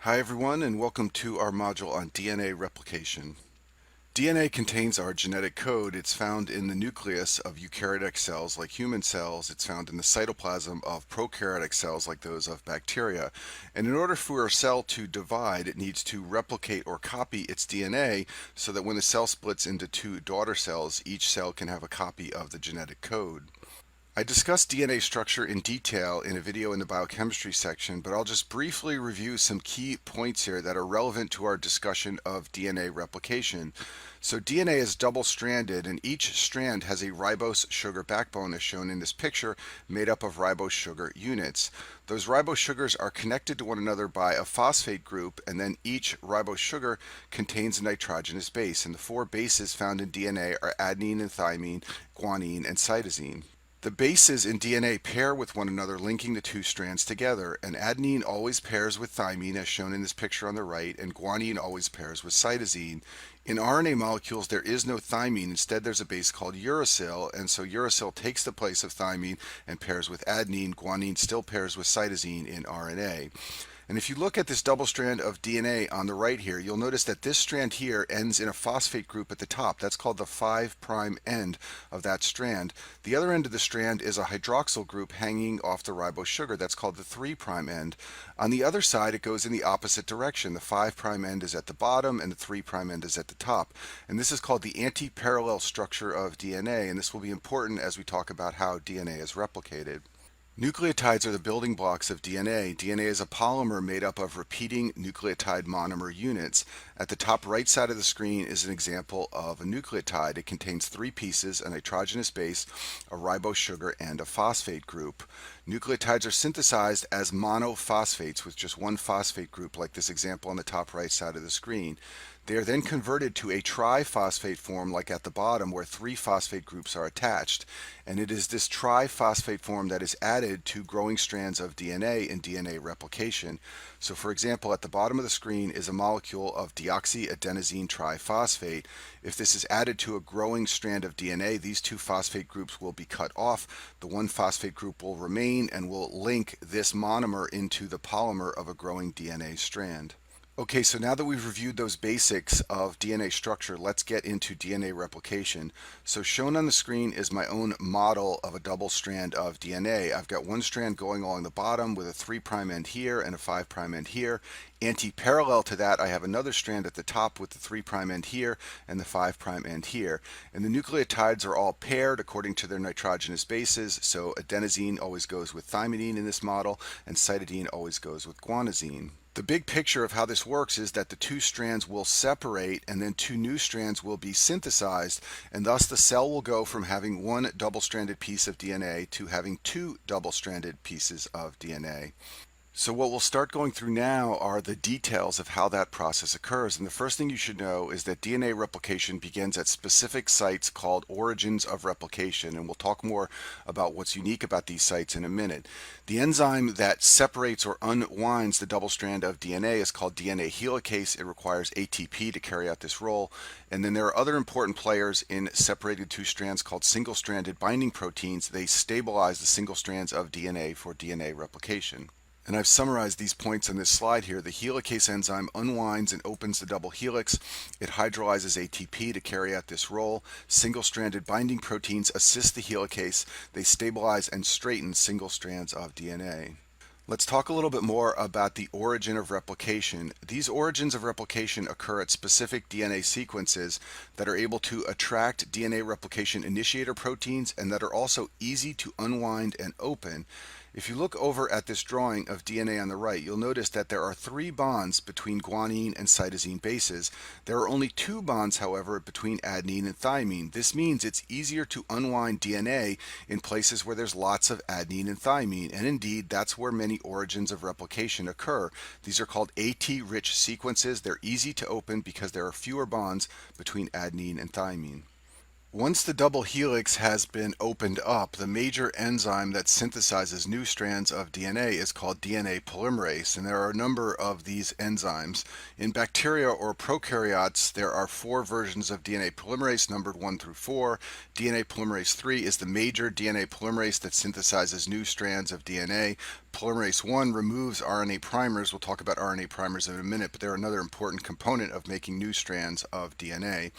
Hi everyone, and welcome to our module on DNA replication. DNA contains our genetic code. It's found in the nucleus of eukaryotic cells like human cells. It's found in the cytoplasm of prokaryotic cells like those of bacteria. And in order for a cell to divide, it needs to replicate or copy its DNA so that when the cell splits into two daughter cells, each cell can have a copy of the genetic code. I discussed DNA structure in detail in a video in the biochemistry section, but I'll just briefly review some key points here that are relevant to our discussion of DNA replication. So DNA is double-stranded, and each strand has a ribose sugar backbone as shown in this picture, made up of ribose sugar units. Those ribose sugars are connected to one another by a phosphate group, and then each ribose sugar contains a nitrogenous base, and the four bases found in DNA are adenine and thymine, guanine, and cytosine. The bases in DNA pair with one another, linking the two strands together, and adenine always pairs with thymine as shown in this picture on the right, and guanine always pairs with cytosine. In RNA molecules there is no thymine, instead there's a base called uracil, and so uracil takes the place of thymine and pairs with adenine. Guanine still pairs with cytosine in RNA. And if you look at this double strand of DNA on the right here, you'll notice that this strand here ends in a phosphate group at the top. That's called the 5' end of that strand. The other end of the strand is a hydroxyl group hanging off the ribose sugar. That's called the 3' end. On the other side, it goes in the opposite direction. The 5' end is at the bottom and the 3' end is at the top. And this is called the anti-parallel structure of DNA, and this will be important as we talk about how DNA is replicated. Nucleotides are the building blocks of DNA. DNA is a polymer made up of repeating nucleotide monomer units. At the top right side of the screen is an example of a nucleotide. It contains three pieces: a nitrogenous base, a ribose sugar, and a phosphate group. Nucleotides are synthesized as monophosphates with just one phosphate group, like this example on the top right side of the screen. They are then converted to a triphosphate form, like at the bottom, where three phosphate groups are attached. And it is this triphosphate form that is added to growing strands of DNA in DNA replication. So for example, at the bottom of the screen is a molecule of deoxyadenosine triphosphate. If this is added to a growing strand of DNA, these two phosphate groups will be cut off. The one phosphate group will remain and will link this monomer into the polymer of a growing DNA strand. Okay, so now that we've reviewed those basics of DNA structure, let's get into DNA replication. So shown on the screen is my own model of a double strand of DNA. I've got one strand going along the bottom with a 3' end here and a 5' end here. Anti-parallel to that, I have another strand at the top with the 3' end here and the 5' end here. And the nucleotides are all paired according to their nitrogenous bases, so adenosine always goes with thymidine in this model, and cytidine always goes with guanosine. The big picture of how this works is that the two strands will separate and then two new strands will be synthesized, and thus the cell will go from having one double-stranded piece of DNA to having two double-stranded pieces of DNA. So what we'll start going through now are the details of how that process occurs. And the first thing you should know is that DNA replication begins at specific sites called origins of replication. And we'll talk more about what's unique about these sites in a minute. The enzyme that separates or unwinds the double strand of DNA is called DNA helicase. It requires ATP to carry out this role. And then there are other important players in separated two strands called single-stranded binding proteins. They stabilize the single strands of DNA for DNA replication. And I've summarized these points on this slide here. The helicase enzyme unwinds and opens the double helix. It hydrolyzes ATP to carry out this role. Single-stranded binding proteins assist the helicase. They stabilize and straighten single strands of DNA. Let's talk a little bit more about the origin of replication. These origins of replication occur at specific DNA sequences that are able to attract DNA replication initiator proteins and that are also easy to unwind and open. If you look over at this drawing of DNA on the right, you'll notice that there are three bonds between guanine and cytosine bases. There are only two bonds, however, between adenine and thymine. This means it's easier to unwind DNA in places where there's lots of adenine and thymine, and indeed that's where many origins of replication occur. These are called AT-rich sequences. They're easy to open because there are fewer bonds between adenine and thymine. Once the double helix has been opened up, the major enzyme that synthesizes new strands of DNA is called DNA polymerase, and there are a number of these enzymes. In bacteria or prokaryotes, there are four versions of DNA polymerase numbered 1 through 4. DNA polymerase 3 is the major DNA polymerase that synthesizes new strands of DNA. Polymerase 1 removes RNA primers. We'll talk about RNA primers in a minute, but they're another important component of making new strands of DNA.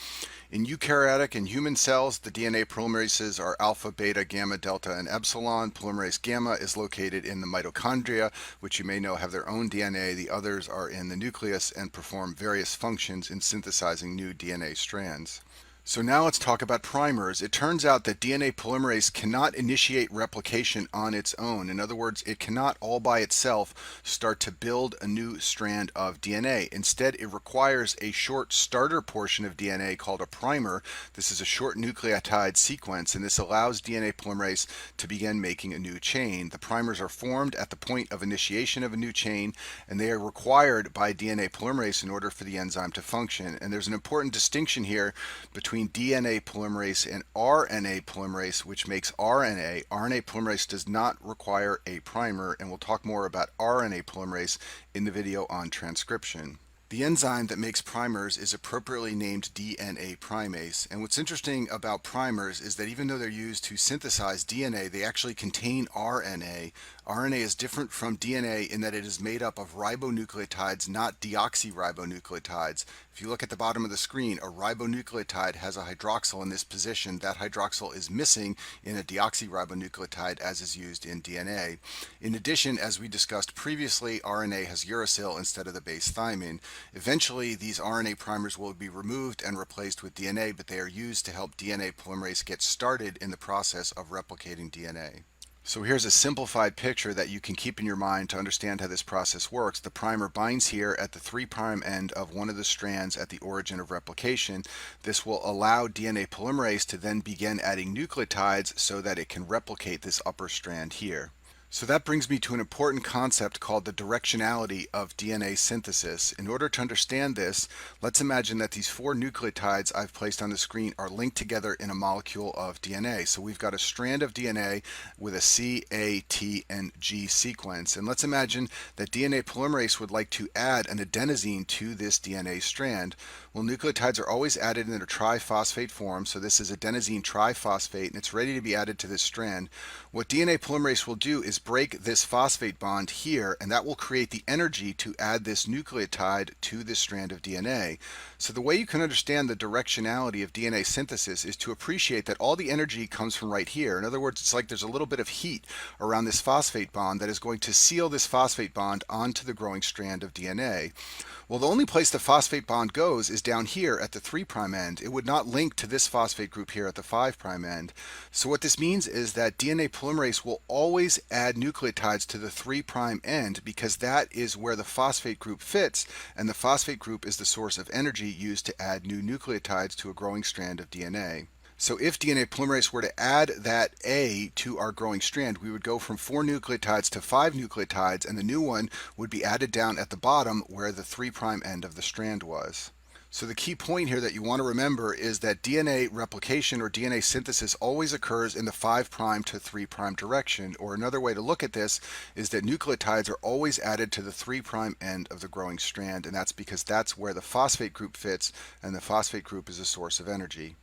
In eukaryotic and human cells, the DNA polymerases are alpha, beta, gamma, delta, and epsilon. Polymerase gamma is located in the mitochondria, which you may know have their own DNA. The others are in the nucleus and perform various functions in synthesizing new DNA strands. So now let's talk about primers. It turns out that DNA polymerase cannot initiate replication on its own. In other words, it cannot all by itself start to build a new strand of DNA. Instead, it requires a short starter portion of DNA called a primer. This is a short nucleotide sequence, and this allows DNA polymerase to begin making a new chain. The primers are formed at the point of initiation of a new chain, and they are required by DNA polymerase in order for the enzyme to function. And there's an important distinction here between DNA polymerase and RNA polymerase, which makes RNA. RNA polymerase does not require a primer, and we'll talk more about RNA polymerase in the video on transcription. The enzyme that makes primers is appropriately named DNA primase, and what's interesting about primers is that even though they're used to synthesize DNA, they actually contain RNA. RNA is different from DNA in that it is made up of ribonucleotides, not deoxyribonucleotides. If you look at the bottom of the screen, a ribonucleotide has a hydroxyl in this position. That hydroxyl is missing in a deoxyribonucleotide, as is used in DNA. In addition, as we discussed previously, RNA has uracil instead of the base thymine. Eventually, these RNA primers will be removed and replaced with DNA, but they are used to help DNA polymerase get started in the process of replicating DNA. So here's a simplified picture that you can keep in your mind to understand how this process works. The primer binds here at the 3' end of one of the strands at the origin of replication. This will allow DNA polymerase to then begin adding nucleotides so that it can replicate this upper strand here. So that brings me to an important concept called the directionality of DNA synthesis. In order to understand this, let's imagine that these 4 nucleotides I've placed on the screen are linked together in a molecule of DNA. So we've got a strand of DNA with a C, A, T, and G sequence. And let's imagine that DNA polymerase would like to add an adenosine to this DNA strand. Well, nucleotides are always added in a triphosphate form, so this is adenosine triphosphate, and it's ready to be added to this strand. What DNA polymerase will do is break this phosphate bond here, and that will create the energy to add this nucleotide to this strand of DNA. So the way you can understand the directionality of DNA synthesis is to appreciate that all the energy comes from right here. In other words, it's like there's a little bit of heat around this phosphate bond that is going to seal this phosphate bond onto the growing strand of DNA. Well, the only place the phosphate bond goes is down here at the 3' end. It would not link to this phosphate group here at the 5' end. So what this means is that DNA polymerase will always add nucleotides to the 3' end because that is where the phosphate group fits, and the phosphate group is the source of energy used to add new nucleotides to a growing strand of DNA. So if DNA polymerase were to add that A to our growing strand, we would go from 4 nucleotides to 5 nucleotides, and the new one would be added down at the bottom where the 3' end of the strand was. So the key point here that you want to remember is that DNA replication or DNA synthesis always occurs in the 5' to 3' direction, or another way to look at this is that nucleotides are always added to the 3' end of the growing strand, and that's because that's where the phosphate group fits, and the phosphate group is a source of energy.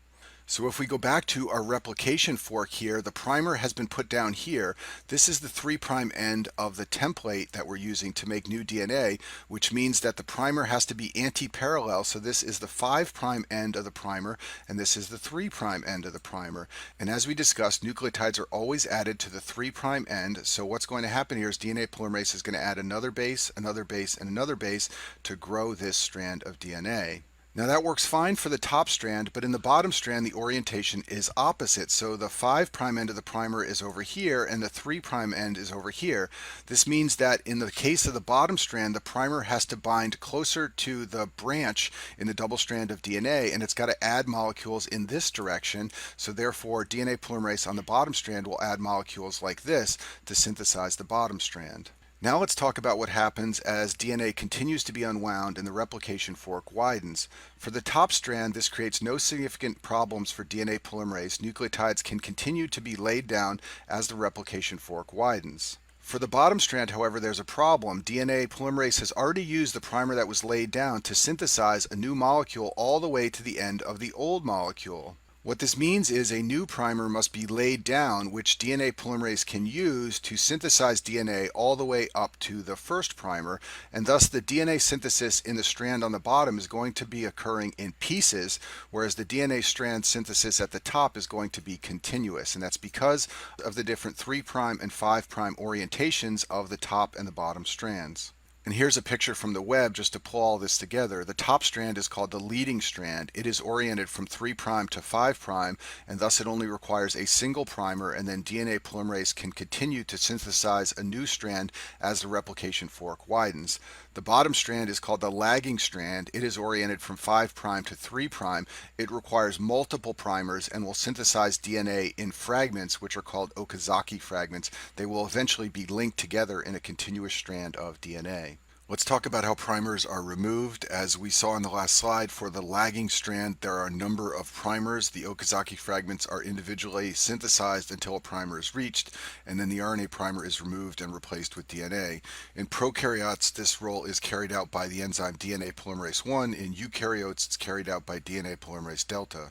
So if we go back to our replication fork here, the primer has been put down here. This is the 3' end of the template that we're using to make new DNA, which means that the primer has to be anti-parallel. So this is the 5' end of the primer, and this is the 3' end of the primer. And as we discussed, nucleotides are always added to the 3' end. So what's going to happen here is DNA polymerase is going to add another base, another base, and another base to grow this strand of DNA. Now that works fine for the top strand, but in the bottom strand the orientation is opposite. So the 5' end of the primer is over here and the 3' end is over here. This means that in the case of the bottom strand, the primer has to bind closer to the branch in the double strand of DNA, and it's got to add molecules in this direction. So therefore DNA polymerase on the bottom strand will add molecules like this to synthesize the bottom strand. Now let's talk about what happens as DNA continues to be unwound and the replication fork widens. For the top strand, this creates no significant problems for DNA polymerase. Nucleotides can continue to be laid down as the replication fork widens. For the bottom strand, however, there's a problem. DNA polymerase has already used the primer that was laid down to synthesize a new molecule all the way to the end of the old molecule. What this means is a new primer must be laid down, which DNA polymerase can use to synthesize DNA all the way up to the first primer, and thus the DNA synthesis in the strand on the bottom is going to be occurring in pieces, whereas the DNA strand synthesis at the top is going to be continuous, and that's because of the different 3' and 5' orientations of the top and the bottom strands. And here's a picture from the web just to pull all this together. The top strand is called the leading strand. It is oriented from 3' to 5', and thus it only requires a single primer, and then DNA polymerase can continue to synthesize a new strand as the replication fork widens. The bottom strand is called the lagging strand. It is oriented from 5' to 3'. It requires multiple primers and will synthesize DNA in fragments, which are called Okazaki fragments. They will eventually be linked together in a continuous strand of DNA. Let's talk about how primers are removed. As we saw in the last slide, for the lagging strand, there are a number of primers. The Okazaki fragments are individually synthesized until a primer is reached, and then the RNA primer is removed and replaced with DNA. In prokaryotes, this role is carried out by the enzyme DNA polymerase I. In eukaryotes, it's carried out by DNA polymerase delta.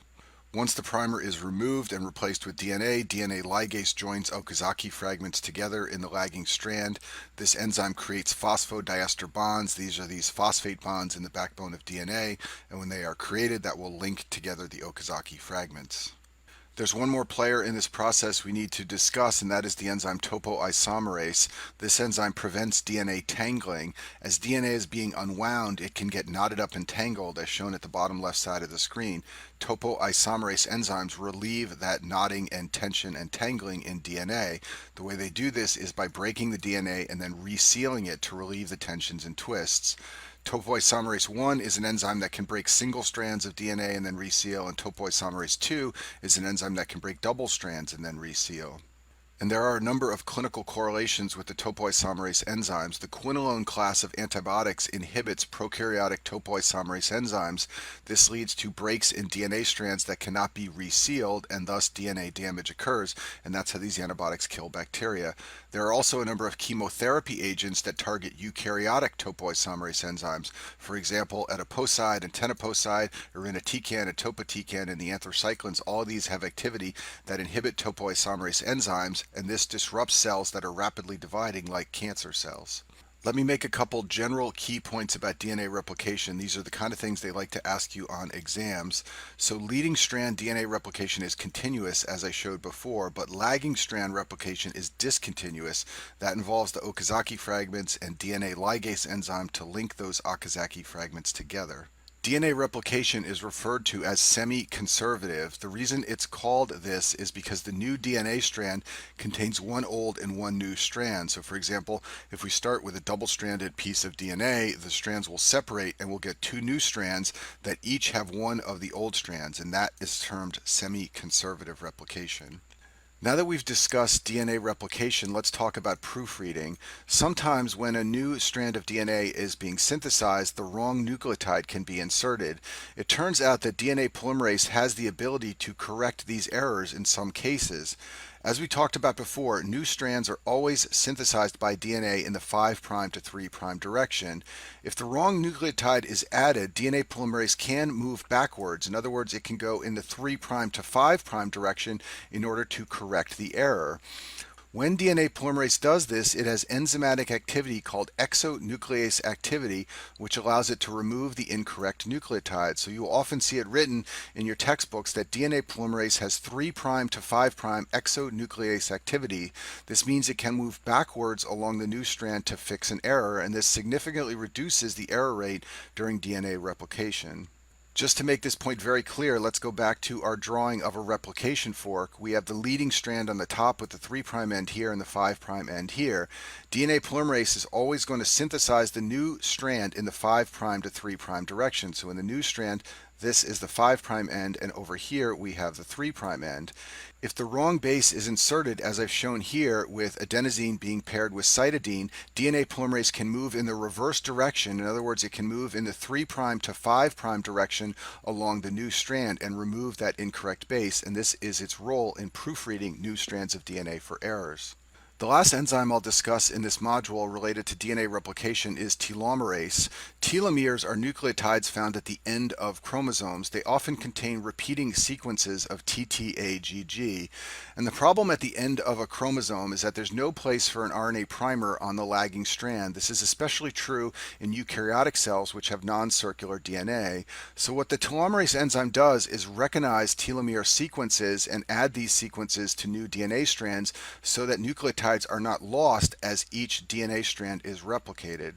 Once the primer is removed and replaced with DNA, DNA ligase joins Okazaki fragments together in the lagging strand. This enzyme creates phosphodiester bonds. These are these phosphate bonds in the backbone of DNA, and when they are created, that will link together the Okazaki fragments. There's one more player in this process we need to discuss, and that is the enzyme topoisomerase. This enzyme prevents DNA tangling. As DNA is being unwound, it can get knotted up and tangled, as shown at the bottom left side of the screen. Topoisomerase enzymes relieve that knotting and tension and tangling in DNA. The way they do this is by breaking the DNA and then resealing it to relieve the tensions and twists. Topoisomerase I is an enzyme that can break single strands of DNA and then reseal, and topoisomerase II is an enzyme that can break double strands and then reseal. And there are a number of clinical correlations with the topoisomerase enzymes. The quinolone class of antibiotics inhibits prokaryotic topoisomerase enzymes. This leads to breaks in DNA strands that cannot be resealed, and thus DNA damage occurs, and that's how these antibiotics kill bacteria. There are also a number of chemotherapy agents that target eukaryotic topoisomerase enzymes. For example, adiposide and tenofovir, irinotecan and topotecan, and the anthracyclines. All of these have activity that inhibit topoisomerase enzymes, and this disrupts cells that are rapidly dividing, like cancer cells. Let me make a couple general key points about DNA replication. These are the kind of things they like to ask you on exams. So leading strand DNA replication is continuous, as I showed before, but lagging strand replication is discontinuous. That involves the Okazaki fragments and DNA ligase enzyme to link those Okazaki fragments together. DNA replication is referred to as semi-conservative. The reason it's called this is because the new DNA strand contains one old and one new strand. So for example, if we start with a double-stranded piece of DNA, the strands will separate and we'll get two new strands that each have one of the old strands, and that is termed semi-conservative replication. Now that we've discussed DNA replication, let's talk about proofreading. Sometimes when a new strand of DNA is being synthesized, the wrong nucleotide can be inserted. It turns out that DNA polymerase has the ability to correct these errors in some cases. As we talked about before, new strands are always synthesized by DNA in the 5' to 3' direction. If the wrong nucleotide is added, DNA polymerase can move backwards. In other words, it can go in the 3' to 5' direction in order to correct the error. When DNA polymerase does this, it has enzymatic activity called exonuclease activity, which allows it to remove the incorrect nucleotide. So you'll often see it written in your textbooks that DNA polymerase has 3' to 5' exonuclease activity. This means it can move backwards along the new strand to fix an error, and this significantly reduces the error rate during DNA replication. Just to make this point very clear, let's go back to our drawing of a replication fork. We have the leading strand on the top with the 3' end here and the 5' end here. DNA polymerase is always going to synthesize the new strand in the 5' to 3' direction. So in the new strand, This is the 5' end, and over here we have the 3' end. If the wrong base is inserted, as I've shown here with adenosine being paired with cytidine, DNA polymerase can move in the reverse direction. In other words, it can move in the 3' to 5' direction along the new strand and remove that incorrect base, and this is its role in proofreading new strands of DNA for errors. The last enzyme I'll discuss in this module related to DNA replication is telomerase. Telomeres are nucleotides found at the end of chromosomes. They often contain repeating sequences of TTAGG. And the problem at the end of a chromosome is that there's no place for an RNA primer on the lagging strand. This is especially true in eukaryotic cells, which have non-circular DNA. So what the telomerase enzyme does is recognize telomere sequences and add these sequences to new DNA strands so that nucleotides are not lost as each DNA strand is replicated.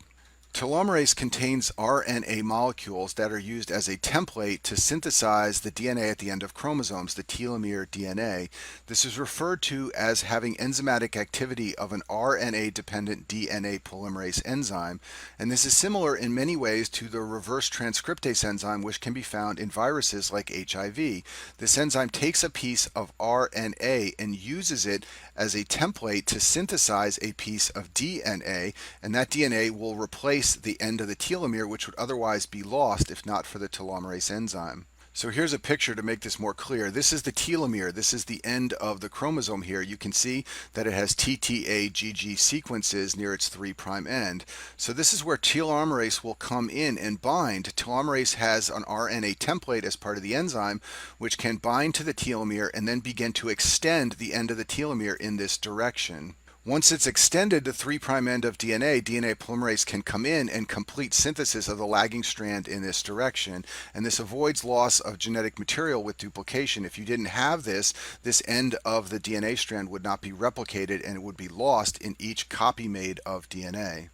Telomerase contains RNA molecules that are used as a template to synthesize the DNA at the end of chromosomes, the telomere DNA. This is referred to as having enzymatic activity of an RNA-dependent DNA polymerase enzyme, and this is similar in many ways to the reverse transcriptase enzyme, which can be found in viruses like HIV. This enzyme takes a piece of RNA and uses it as a template to synthesize a piece of DNA, and that DNA will replace the end of the telomere, which would otherwise be lost if not for the telomerase enzyme. So here's a picture to make this more clear. This is the telomere. This is the end of the chromosome here. You can see that it has TTAGG sequences near its 3' end. So this is where telomerase will come in and bind. Telomerase has an RNA template as part of the enzyme, which can bind to the telomere and then begin to extend the end of the telomere in this direction. Once it's extended to 3' end of DNA, DNA polymerase can come in and complete synthesis of the lagging strand in this direction, and this avoids loss of genetic material with duplication. If you didn't have this, this end of the DNA strand would not be replicated and it would be lost in each copy made of DNA.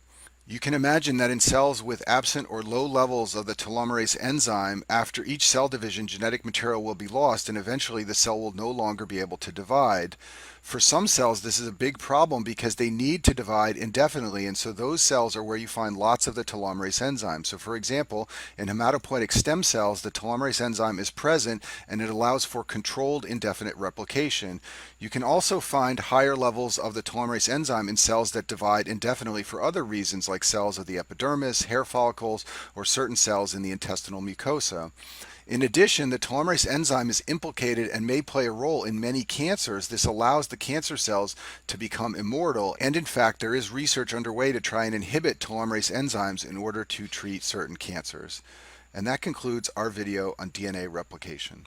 You can imagine that in cells with absent or low levels of the telomerase enzyme, after each cell division, genetic material will be lost and eventually the cell will no longer be able to divide. For some cells, this is a big problem because they need to divide indefinitely, and so those cells are where you find lots of the telomerase enzyme. So for example, in hematopoietic stem cells, the telomerase enzyme is present and it allows for controlled indefinite replication. You can also find higher levels of the telomerase enzyme in cells that divide indefinitely for other reasons, like cells of the epidermis, hair follicles, or certain cells in the intestinal mucosa. In addition, the telomerase enzyme is implicated and may play a role in many cancers. This allows the cancer cells to become immortal, and in fact, there is research underway to try and inhibit telomerase enzymes in order to treat certain cancers. And that concludes our video on DNA replication.